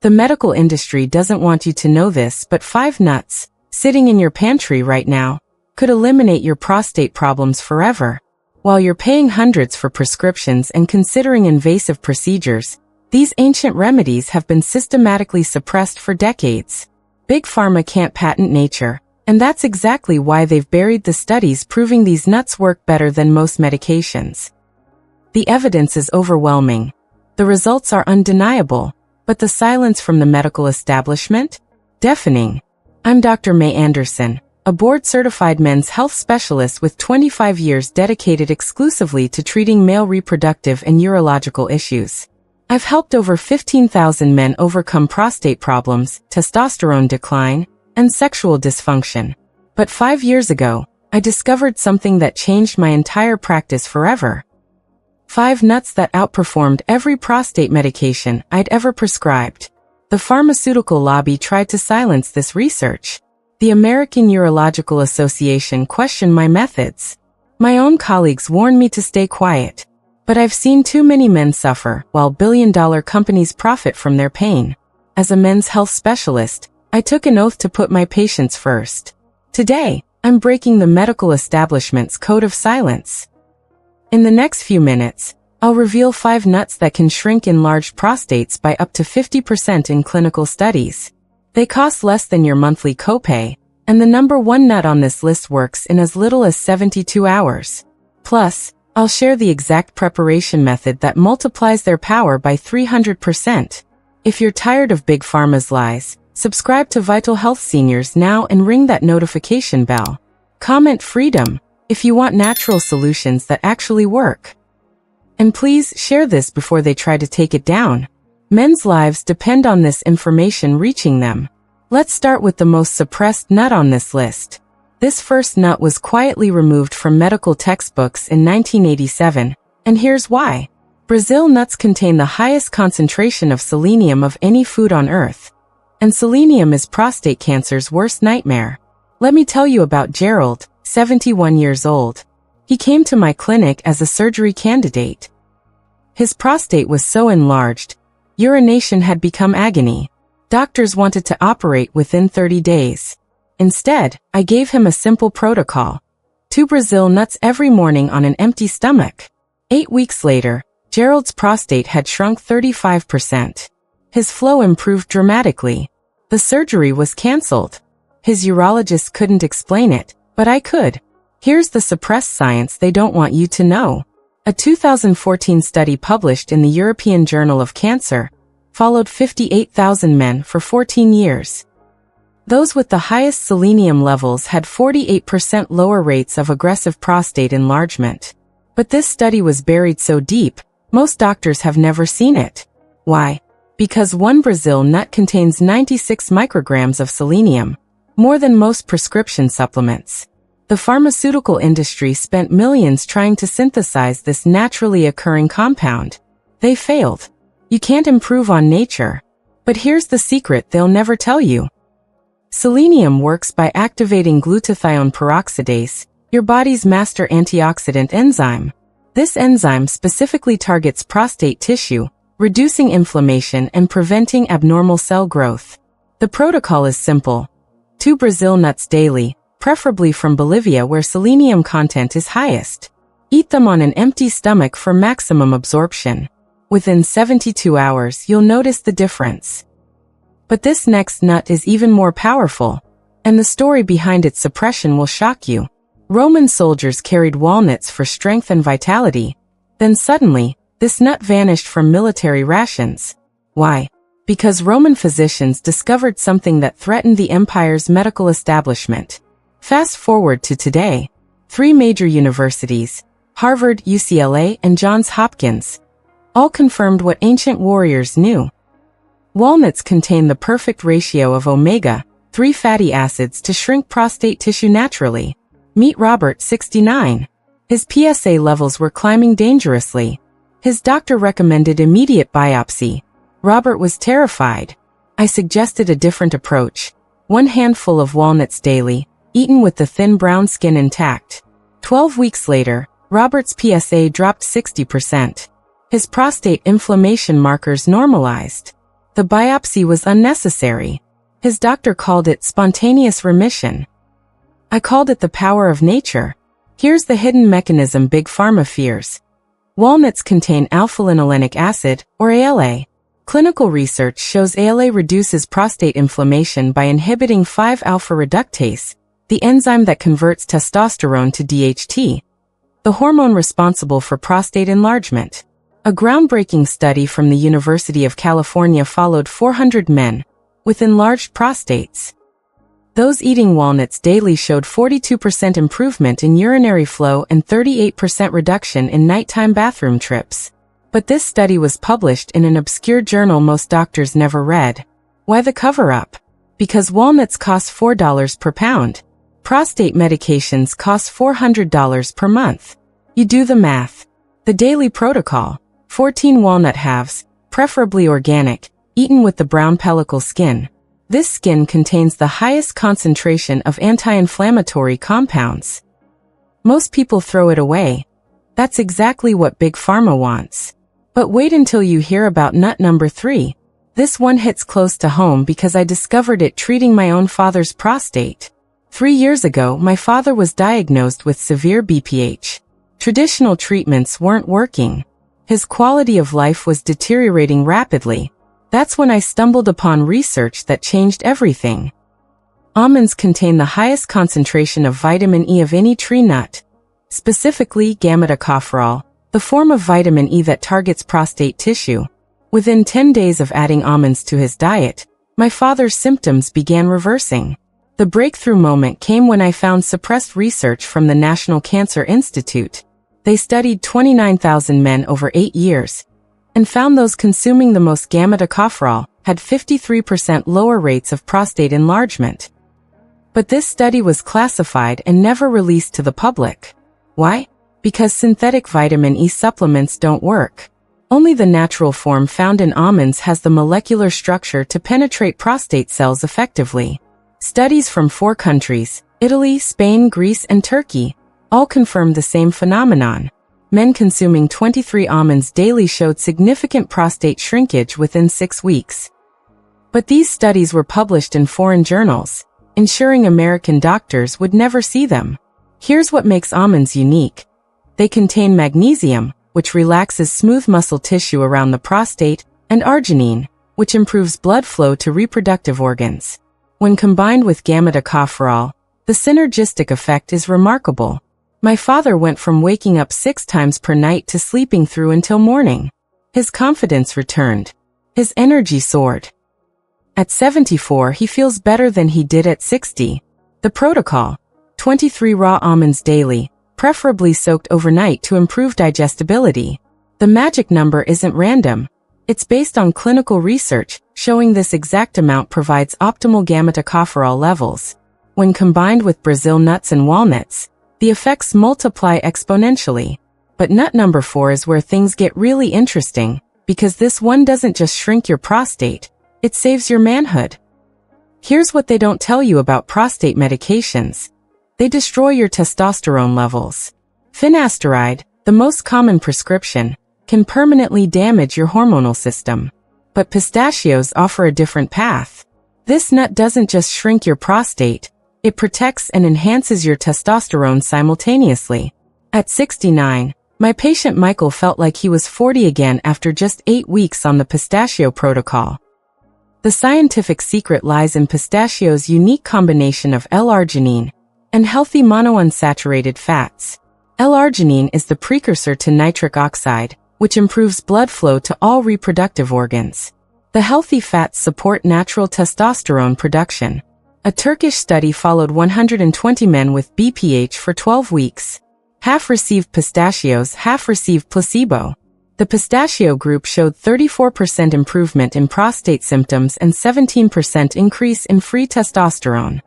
The medical industry doesn't want you to know this, but 5 nuts, sitting in your pantry right now, could eliminate your prostate problems forever. While you're paying hundreds for prescriptions and considering invasive procedures, these ancient remedies have been systematically suppressed for decades. Big Pharma can't patent nature, and that's exactly why they've buried the studies proving these nuts work better than most medications. The evidence is overwhelming. The results are undeniable, but the silence from the medical establishment? Deafening. I'm Dr. Mei Anderson, a board-certified men's health specialist with 25 years dedicated exclusively to treating male reproductive and urological issues. I've helped over 15,000 men overcome prostate problems, testosterone decline, and sexual dysfunction. But 5 years ago, I discovered something that changed my entire practice forever. 5 nuts that outperformed every prostate medication I'd ever prescribed. The pharmaceutical lobby tried to silence this research. The American Urological Association questioned my methods. My own colleagues warned me to stay quiet. But I've seen too many men suffer while billion-dollar companies profit from their pain. As a men's health specialist, I took an oath to put my patients first. Today, I'm breaking the medical establishment's code of silence. In the next few minutes, I'll reveal 5 nuts that can shrink enlarged prostates by up to 50% in clinical studies. They cost less than your monthly copay, and the number 1 nut on this list works in as little as 72 hours. Plus, I'll share the exact preparation method that multiplies their power by 300%. If you're tired of Big Pharma's lies, subscribe to Vital Health Seniors now and ring that notification bell. Comment freedom if you want natural solutions that actually work. And please share this before they try to take it down. Men's lives depend on this information reaching them. Let's start with the most suppressed nut on this list. This first nut was quietly removed from medical textbooks in 1987, and here's why. Brazil nuts contain the highest concentration of selenium of any food on Earth. And selenium is prostate cancer's worst nightmare. Let me tell you about Gerald, 71 years old. He came to my clinic as a surgery candidate. His prostate was so enlarged, urination had become agony. Doctors wanted to operate within 30 days. Instead, I gave him a simple protocol. 2 Brazil nuts every morning on an empty stomach. 8 weeks later, Gerald's prostate had shrunk 35%. His flow improved dramatically. The surgery was canceled. His urologist couldn't explain it, but I could. Here's the suppressed science they don't want you to know. A 2014 study published in the European Journal of Cancer followed 58,000 men for 14 years. Those with the highest selenium levels had 48% lower rates of aggressive prostate enlargement. But this study was buried so deep, most doctors have never seen it. Why? Because 1 Brazil nut contains 96 micrograms of selenium, more than most prescription supplements. The pharmaceutical industry spent millions trying to synthesize this naturally occurring compound. They failed. You can't improve on nature. But here's the secret they'll never tell you. Selenium works by activating glutathione peroxidase, your body's master antioxidant enzyme. This enzyme specifically targets prostate tissue, reducing inflammation and preventing abnormal cell growth. The protocol is simple. 2 Brazil nuts daily, preferably from Bolivia where selenium content is highest. Eat them on an empty stomach for maximum absorption. Within 72 hours, you'll notice the difference. But this next nut is even more powerful, and the story behind its suppression will shock you. Roman soldiers carried walnuts for strength and vitality. Then suddenly, this nut vanished from military rations. Why? Because Roman physicians discovered something that threatened the empire's medical establishment. Fast forward to today. 3 major universities, Harvard, UCLA, and Johns Hopkins, all confirmed what ancient warriors knew. Walnuts contain the perfect ratio of omega-3 fatty acids to shrink prostate tissue naturally. Meet Robert, 69. His PSA levels were climbing dangerously. His doctor recommended immediate biopsy. Robert was terrified. I suggested a different approach. 1 handful of walnuts daily, eaten with the thin brown skin intact. 12 weeks later, Robert's PSA dropped 60%. His prostate inflammation markers normalized. The biopsy was unnecessary. His doctor called it spontaneous remission. I called it the power of nature. Here's the hidden mechanism Big Pharma fears. Walnuts contain alpha-linolenic acid, or ALA. Clinical research shows ALA reduces prostate inflammation by inhibiting 5-alpha reductase, the enzyme that converts testosterone to DHT, the hormone responsible for prostate enlargement. A groundbreaking study from the University of California followed 400 men with enlarged prostates. Those eating walnuts daily showed 42% improvement in urinary flow and 38% reduction in nighttime bathroom trips. But this study was published in an obscure journal most doctors never read. Why the cover-up? Because walnuts cost $4 per pound. Prostate medications cost $400 per month. You do the math. The daily protocol: 14 walnut halves, preferably organic, eaten with the brown pellicle skin. This skin contains the highest concentration of anti-inflammatory compounds. Most people throw it away. That's exactly what Big Pharma wants. But wait until you hear about nut number 3. This one hits close to home because I discovered it treating my own father's prostate. 3 years ago, my father was diagnosed with severe BPH. Traditional treatments weren't working. His quality of life was deteriorating rapidly. That's when I stumbled upon research that changed everything. Almonds contain the highest concentration of vitamin E of any tree nut, specifically gamma-tocopherol, the form of vitamin E that targets prostate tissue. Within 10 days of adding almonds to his diet, my father's symptoms began reversing. The breakthrough moment came when I found suppressed research from the National Cancer Institute. They studied 29,000 men over 8 years and found those consuming the most gamma-tocopherol had 53% lower rates of prostate enlargement. But this study was classified and never released to the public. Why? Because synthetic vitamin E supplements don't work. Only the natural form found in almonds has the molecular structure to penetrate prostate cells effectively. Studies from 4 countries, Italy, Spain, Greece, and Turkey, all confirmed the same phenomenon. Men consuming 23 almonds daily showed significant prostate shrinkage within 6 weeks. But these studies were published in foreign journals, ensuring American doctors would never see them. Here's what makes almonds unique. They contain magnesium, which relaxes smooth muscle tissue around the prostate, and arginine, which improves blood flow to reproductive organs. When combined with gamma-tocopherol, the synergistic effect is remarkable. My father went from waking up 6 times per night to sleeping through until morning. His confidence returned. His energy soared. At 74, he feels better than he did at 60. The protocol: 23 raw almonds daily, preferably soaked overnight to improve digestibility. The magic number isn't random. It's based on clinical research, showing this exact amount provides optimal gamma-tocopherol levels. When combined with Brazil nuts and walnuts, the effects multiply exponentially. But nut number 4 is where things get really interesting, because this one doesn't just shrink your prostate, it saves your manhood. Here's what they don't tell you about prostate medications. They destroy your testosterone levels. Finasteride, the most common prescription, can permanently damage your hormonal system. But pistachios offer a different path. This nut doesn't just shrink your prostate, it protects and enhances your testosterone simultaneously. At 69, my patient Michael felt like he was 40 again after just 8 weeks on the pistachio protocol. The scientific secret lies in pistachio's unique combination of L-arginine and healthy monounsaturated fats. L-arginine is the precursor to nitric oxide, which improves blood flow to all reproductive organs. The healthy fats support natural testosterone production. A Turkish study followed 120 men with BPH for 12 weeks. Half received pistachios, half received placebo. The pistachio group showed 34% improvement in prostate symptoms and 17% increase in free testosterone.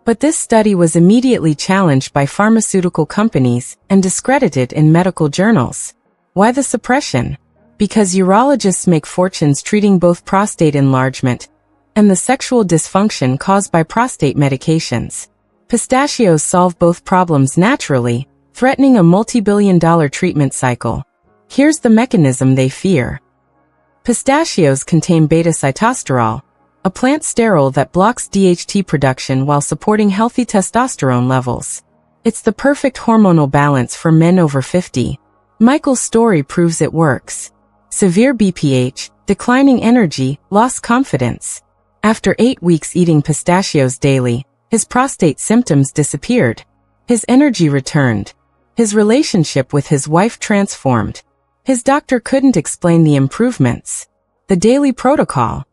But this study was immediately challenged by pharmaceutical companies and discredited in medical journals. Why the suppression? Because urologists make fortunes treating both prostate enlargement and the sexual dysfunction caused by prostate medications. Pistachios solve both problems naturally, threatening a multi-billion-dollar treatment cycle. Here's the mechanism they fear. Pistachios contain beta-sitosterol, a plant sterol that blocks DHT production while supporting healthy testosterone levels. It's the perfect hormonal balance for men over 50. Michael's story proves it works. Severe BPH, declining energy, lost confidence. After 8 weeks eating pistachios daily, his prostate symptoms disappeared. His energy returned. His relationship with his wife transformed. His doctor couldn't explain the improvements. The daily protocol.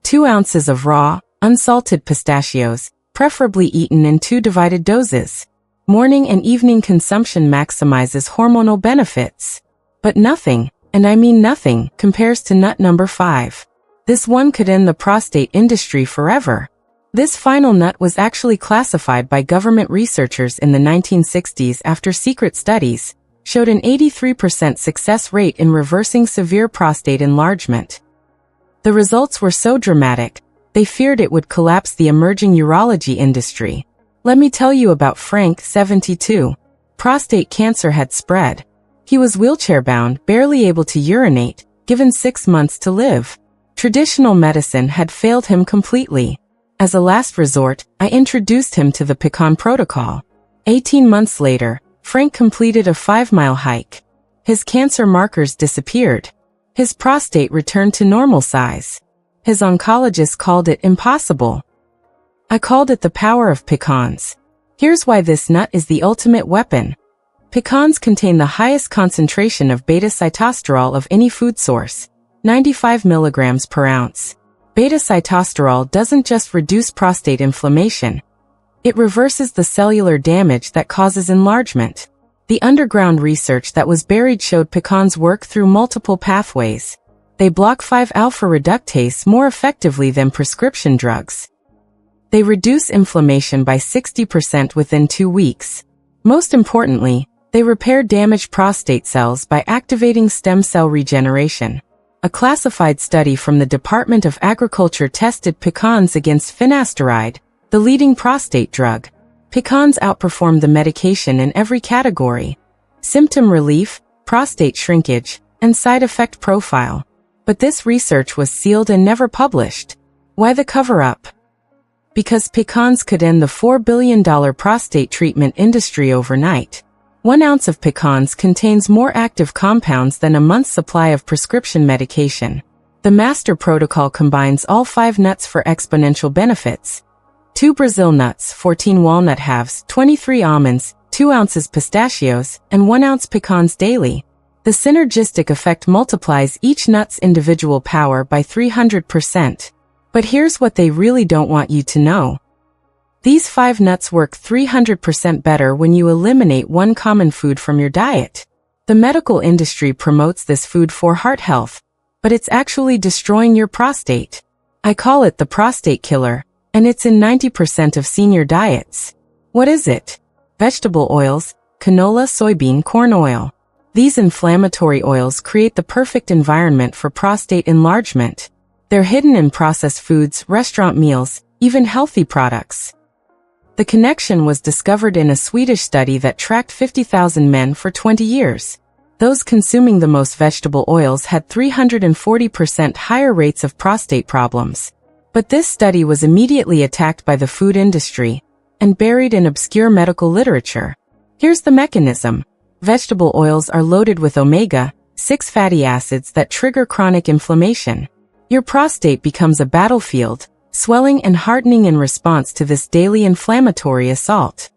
2 ounces of raw, unsalted pistachios, preferably eaten in 2 divided doses. Morning and evening consumption maximizes hormonal benefits. But nothing, and I mean nothing, compares to nut number 5. This one could end the prostate industry forever. This final nut was actually classified by government researchers in the 1960s after secret studies showed an 83% success rate in reversing severe prostate enlargement. The results were so dramatic, they feared it would collapse the emerging urology industry. Let me tell you about Frank, 72. Prostate cancer had spread. He was wheelchair-bound, barely able to urinate, given 6 months to live. Traditional medicine had failed him completely. As a last resort, I introduced him to the pecan protocol. 18 months later, Frank completed a 5-mile hike. His cancer markers disappeared. His prostate returned to normal size. His oncologist called it impossible. I called it the power of pecans. Here's why this nut is the ultimate weapon. Pecans contain the highest concentration of beta-sitosterol of any food source, 95 milligrams per ounce. Beta-sitosterol doesn't just reduce prostate inflammation. It reverses the cellular damage that causes enlargement. The underground research that was buried showed pecans work through multiple pathways. They block 5-alpha reductase more effectively than prescription drugs. They reduce inflammation by 60% within 2 weeks. Most importantly, they repair damaged prostate cells by activating stem cell regeneration. A classified study from the Department of Agriculture tested pecans against finasteride, the leading prostate drug. Pecans outperformed the medication in every category: symptom relief, prostate shrinkage, and side effect profile. But this research was sealed and never published. Why the cover-up? Because pecans could end the $4 billion prostate treatment industry overnight. 1 ounce of pecans contains more active compounds than a month's supply of prescription medication. The master protocol combines all 5 nuts for exponential benefits. 2 Brazil nuts, 14 walnut halves, 23 almonds, 2 ounces pistachios, and 1 ounce pecans daily. The synergistic effect multiplies each nut's individual power by 300%. But here's what they really don't want you to know. These 5 nuts work 300% better when you eliminate one common food from your diet. The medical industry promotes this food for heart health, but it's actually destroying your prostate. I call it the prostate killer, and it's in 90% of senior diets. What is it? Vegetable oils, canola, soybean, corn oil. These inflammatory oils create the perfect environment for prostate enlargement. They're hidden in processed foods, restaurant meals, even healthy products. The connection was discovered in a Swedish study that tracked 50,000 men for 20 years. Those consuming the most vegetable oils had 340% higher rates of prostate problems. But this study was immediately attacked by the food industry and buried in obscure medical literature. Here's the mechanism. Vegetable oils are loaded with omega-6 fatty acids that trigger chronic inflammation. Your prostate becomes a battlefield, swelling and hardening in response to this daily inflammatory assault.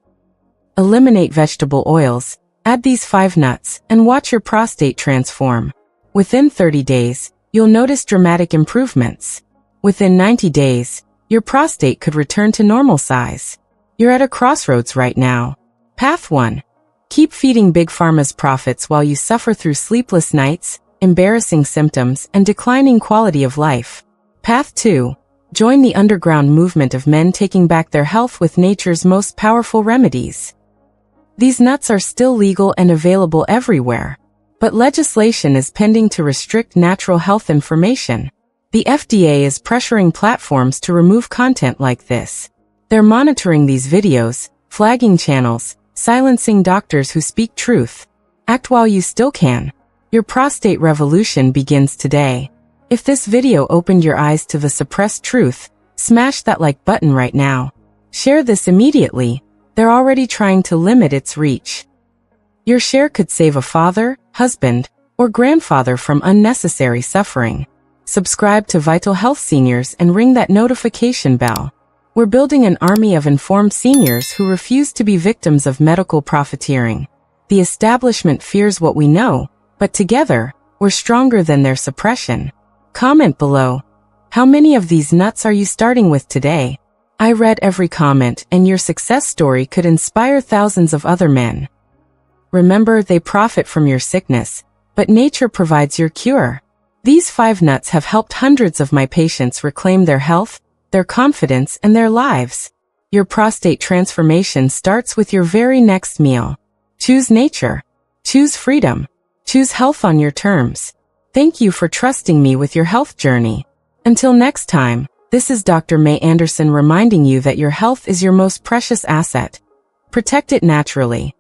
Eliminate vegetable oils, add these 5 nuts, and watch your prostate transform. Within 30 days, you'll notice dramatic improvements. Within 90 days, your prostate could return to normal size. You're at a crossroads right now. Path 1. Keep feeding Big Pharma's profits while you suffer through sleepless nights, embarrassing symptoms, and declining quality of life. Path 2. Join the underground movement of men taking back their health with nature's most powerful remedies. These nuts are still legal and available everywhere. But legislation is pending to restrict natural health information. The FDA is pressuring platforms to remove content like this. They're monitoring these videos, flagging channels, silencing doctors who speak truth. Act while you still can. Your prostate revolution begins today. If this video opened your eyes to the suppressed truth, smash that like button right now. Share this immediately. They're already trying to limit its reach. Your share could save a father, husband, or grandfather from unnecessary suffering. Subscribe to Vital Health Seniors and ring that notification bell. We're building an army of informed seniors who refuse to be victims of medical profiteering. The establishment fears what we know, but together, we're stronger than their suppression. Comment below. How many of these nuts are you starting with today? I read every comment, and your success story could inspire thousands of other men. Remember, they profit from your sickness, but nature provides your cure. These 5 nuts have helped hundreds of my patients reclaim their health, their confidence, and their lives. Your prostate transformation starts with your very next meal. Choose nature. Choose freedom. Choose health on your terms. Thank you for trusting me with your health journey. Until next time, this is Dr. Mei Anderson reminding you that your health is your most precious asset. Protect it naturally.